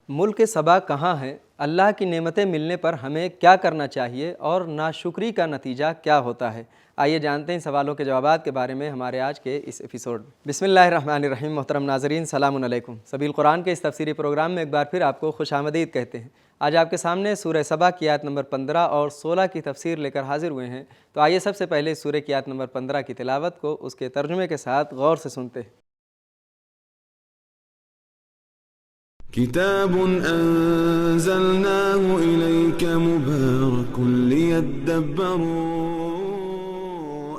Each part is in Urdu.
ملک صبا کہاں ہے؟ اللہ کی نعمتیں ملنے پر ہمیں کیا کرنا چاہیے اور ناشکری کا نتیجہ کیا ہوتا ہے؟ آئیے جانتے ہیں سوالوں کے جوابات کے بارے میں ہمارے آج کے اس ایپیسوڈ میں۔ بسم اللہ الرحمن الرحیم۔ محترم ناظرین، سلام علیکم۔ سبیل قرآن کے اس تفسیری پروگرام میں ایک بار پھر آپ کو خوش آمدید کہتے ہیں۔ آج آپ کے سامنے سورہ سبا کی آیت نمبر 15 اور 16 کی تفسیر لے کر حاضر ہوئے ہیں۔ تو آئیے سب سے پہلے سورہ کی آیت نمبر 15 کی تلاوت کو اس کے ترجمے کے ساتھ غور سے سنتے ہیں۔ كتاب أنزلناه إليك مبارك ليدبروا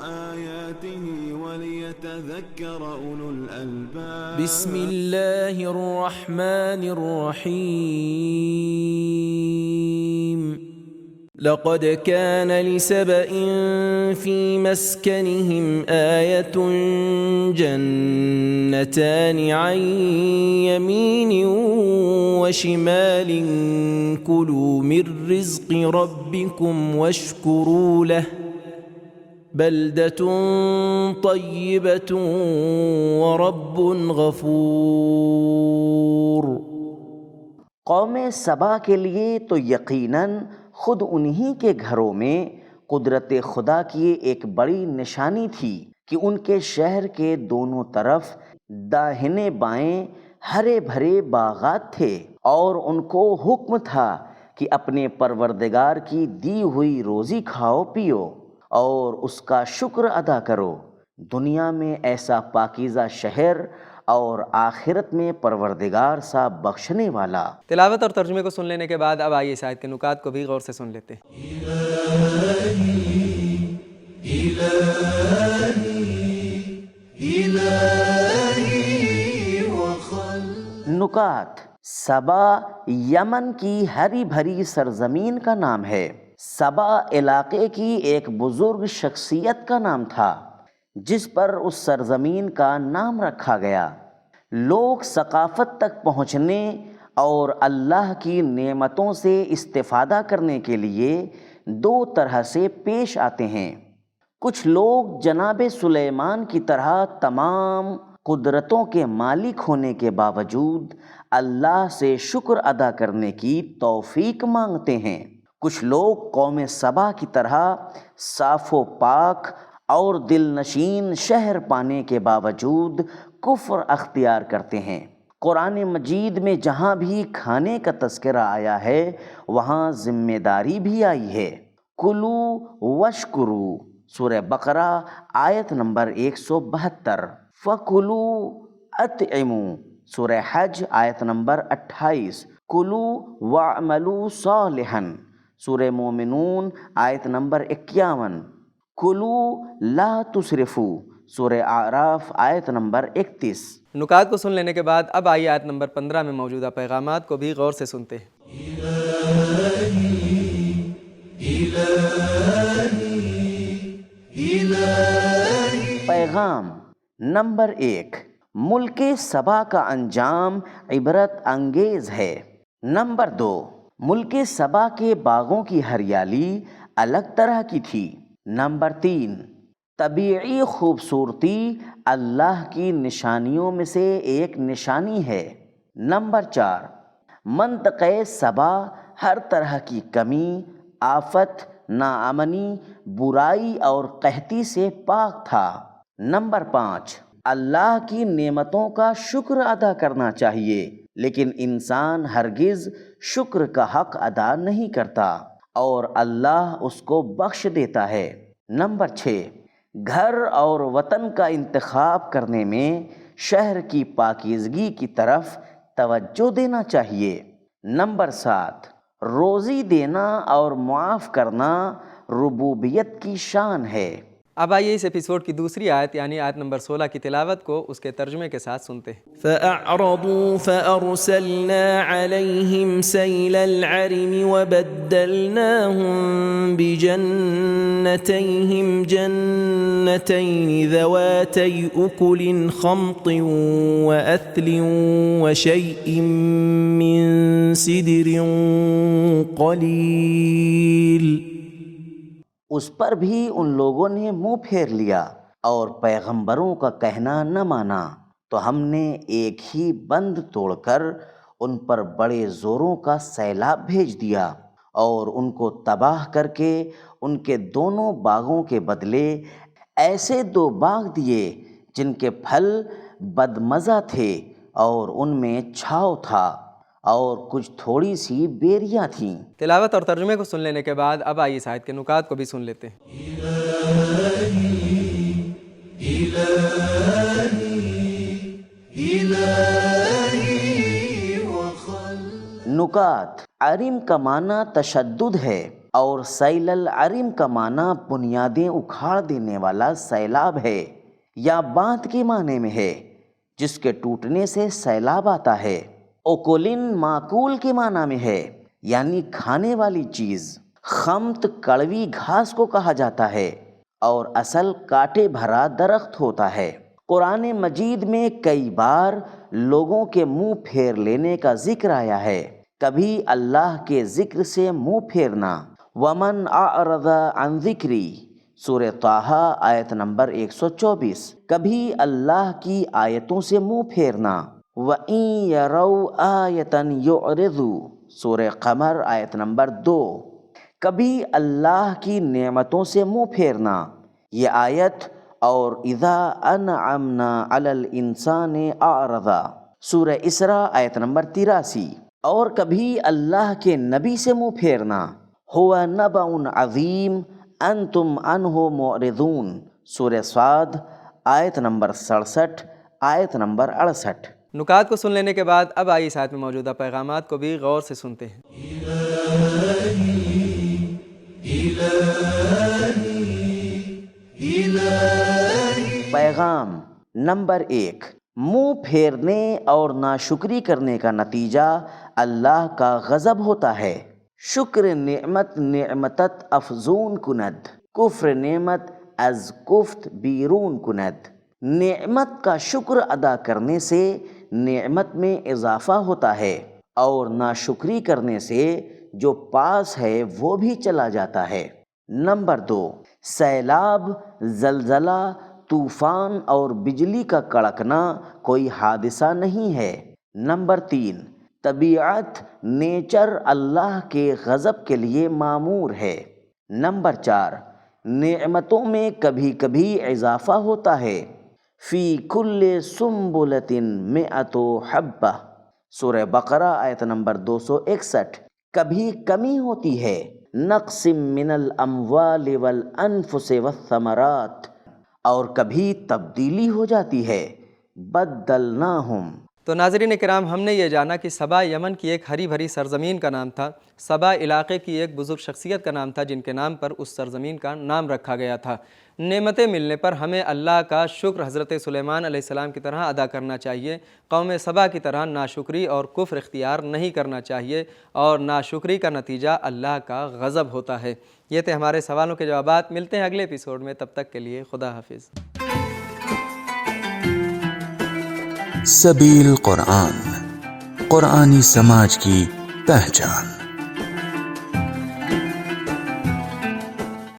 آياته وليتذكر أولو الألباب بسم الله الرحمن الرحيم لقد كان لسبإ في مسكنهم آية جنتان عن يمين وشمال كلوا من رزق ربكم واشكروا له بلدة طيبة ورب غفور۔ قوم سبا کے لیے تو یقیناً خود انہی کے گھروں میں قدرت خدا کی ایک بڑی نشانی تھی کہ ان کے شہر کے دونوں طرف داہنے بائیں ہرے بھرے باغات تھے، اور ان کو حکم تھا کہ اپنے پروردگار کی دی ہوئی روزی کھاؤ پیو اور اس کا شکر ادا کرو۔ دنیا میں ایسا پاکیزہ شہر اور آخرت میں پروردگار سا بخشنے والا۔ تلاوت اور ترجمے کو سن لینے کے بعد اب آئیے اس آیت کے نکات کو بھی غور سے سن لیتے ہیں۔ نکات: سبا یمن کی ہری بھری سرزمین کا نام ہے۔ سبا علاقے کی ایک بزرگ شخصیت کا نام تھا جس پر اس سرزمین کا نام رکھا گیا۔ لوگ ثقافت تک پہنچنے اور اللہ کی نعمتوں سے استفادہ کرنے کے لیے دو طرح سے پیش آتے ہیں۔ کچھ لوگ جناب سلیمان کی طرح تمام قدرتوں کے مالک ہونے کے باوجود اللہ سے شکر ادا کرنے کی توفیق مانگتے ہیں۔ کچھ لوگ قوم سبا کی طرح صاف و پاک اور دل نشین شہر پانے کے باوجود کفر اختیار کرتے ہیں۔ قرآن مجید میں جہاں بھی کھانے کا تذکرہ آیا ہے وہاں ذمہ داری بھی آئی ہے۔ کلو وشکرو، سورہ بقرہ آیت نمبر 172۔ فکلو اطعمو، سورہ حج آیت نمبر 28۔ کلو وعملو صالحا، سورہ مومنون آیت نمبر 51۔ کلو لا تسرفو، سورہ اعراف آیت نمبر 31۔ نکات کو سن لینے کے بعد اب آئیے آیت نمبر 15 میں موجودہ پیغامات کو بھی غور سے سنتے ہیں۔ پیغام نمبر 1، ملک سبا کا انجام عبرت انگیز ہے۔ نمبر 2، ملک سبا کے باغوں کی ہریالی الگ طرح کی تھی۔ نمبر 3، طبیعی خوبصورتی اللہ کی نشانیوں میں سے ایک نشانی ہے۔ نمبر 4، منطقہ سبا ہر طرح کی کمی، آفت، ناامنی، برائی اور قحطی سے پاک تھا۔ نمبر 5، اللہ کی نعمتوں کا شکر ادا کرنا چاہیے، لیکن انسان ہرگز شکر کا حق ادا نہیں کرتا اور اللہ اس کو بخش دیتا ہے۔ نمبر 6، گھر اور وطن کا انتخاب کرنے میں شہر کی پاکیزگی کی طرف توجہ دینا چاہیے۔ نمبر 7، روزی دینا اور معاف کرنا ربوبیت کی شان ہے۔ اب آئیے اس ایپیسوڈ کی دوسری آیت یعنی آیت نمبر 16 کی تلاوت کو اس کے ترجمے کے ساتھ سنتے ہیں۔ فأعرضوا فأرسلنا عليهم سيل العرم وبدلناهم بجنتيهم جنتين ذواتي أكل خمط وأثل وشيء من سدر قليل۔ اس پر بھی ان لوگوں نے منہ پھیر لیا اور پیغمبروں کا کہنا نہ مانا، تو ہم نے ایک ہی بند توڑ کر ان پر بڑے زوروں کا سیلاب بھیج دیا اور ان کو تباہ کر کے ان کے دونوں باغوں کے بدلے ایسے 2 باغ دیے جن کے پھل بدمزہ تھے اور ان میں چھاؤ تھا اور کچھ تھوڑی سی بیریاں تھیں۔ تلاوت اور ترجمے کو سن لینے کے بعد اب آئیے اس آیت کے نکات کو بھی سن لیتے ہیں۔ نکات، عرم کا معنی تشدد ہے اور سیل العرم کا معنی بنیادیں اکھاڑ دینے والا سیلاب ہے یا باندھ کے معنی میں ہے جس کے ٹوٹنے سے سیلاب آتا ہے۔ اوکولن معقول کے معنی میں ہے یعنی کھانے والی چیز۔ خمت کڑوی گھاس کو کہا جاتا ہے اور اصل کانٹے بھرا درخت ہوتا ہے۔ قرآن مجید میں کئی بار لوگوں کے منہ پھیر لینے کا ذکر آیا ہے، کبھی اللہ کے ذکر سے منہ پھیرنا۔ وَمَنْ أَعْرَضَ عَنْ ذِكْرِي سورہ طٰہٰ آیت نمبر 124، کبھی اللہ کی آیتوں سے منہ پھیرنا۔ وَإِن يَرَوْا آیَةً يُعْرِضُوا سورہ قمر آیت نمبر 2، کبھی اللہ کی نعمتوں سے منہ پھیرنا۔ یہ آیت اور اذا انعمنا علی الانسان اعرض سورہ اسراء آیت نمبر 83، اور کبھی اللہ کے نبی سے منہ پھیرنا۔ هو نبأ عظیم انتم عنہ معرضون سورہ صاد آیت نمبر 67 آیت نمبر 68۔ نکات کو سن لینے کے بعد اب آئیے اس آیت میں موجودہ پیغامات کو بھی غور سے سنتے ہیں۔ پیغام نمبر 1، منہ پھیرنے اور ناشکری کرنے کا نتیجہ اللہ کا غضب ہوتا ہے۔ شکر نعمت نعمتت افزون کند، کفر نعمت از کفت بیرون کند۔ نعمت کا شکر ادا کرنے سے نعمت میں اضافہ ہوتا ہے اور ناشکری کرنے سے جو پاس ہے وہ بھی چلا جاتا ہے۔ نمبر 2، سیلاب، زلزلہ، طوفان اور بجلی کا کڑکنا کوئی حادثہ نہیں ہے۔ نمبر 3، طبیعت، نیچر اللہ کے غضب کے لیے معمور ہے۔ نمبر 4، نعمتوں میں کبھی کبھی اضافہ ہوتا ہے۔ فی کل سنبلۃ مئۃ حبہ سورہ بقرہ آیت نمبر 261، کبھی کمی ہوتی ہے۔ نقص من الاموال والانفس والثمرات، اور کبھی تبدیلی ہو جاتی ہے۔ بدلناہم۔ تو ناظرین کرام، ہم نے یہ جانا کہ سبا یمن کی ایک ہری بھری سرزمین کا نام تھا۔ سبا علاقے کی ایک بزرگ شخصیت کا نام تھا جن کے نام پر اس سرزمین کا نام رکھا گیا تھا۔ نعمتیں ملنے پر ہمیں اللہ کا شکر حضرت سلیمان علیہ السلام کی طرح ادا کرنا چاہیے۔ قوم سبا کی طرح ناشکری اور کفر اختیار نہیں کرنا چاہیے، اور ناشکری کا نتیجہ اللہ کا غضب ہوتا ہے۔ یہ تھے ہمارے سوالوں کے جوابات۔ ملتے ہیں اگلے ایپیسوڈ میں، تب تک کے لیے خدا حافظ۔ سبیل قرآن، قرآنی سماج کی پہچان۔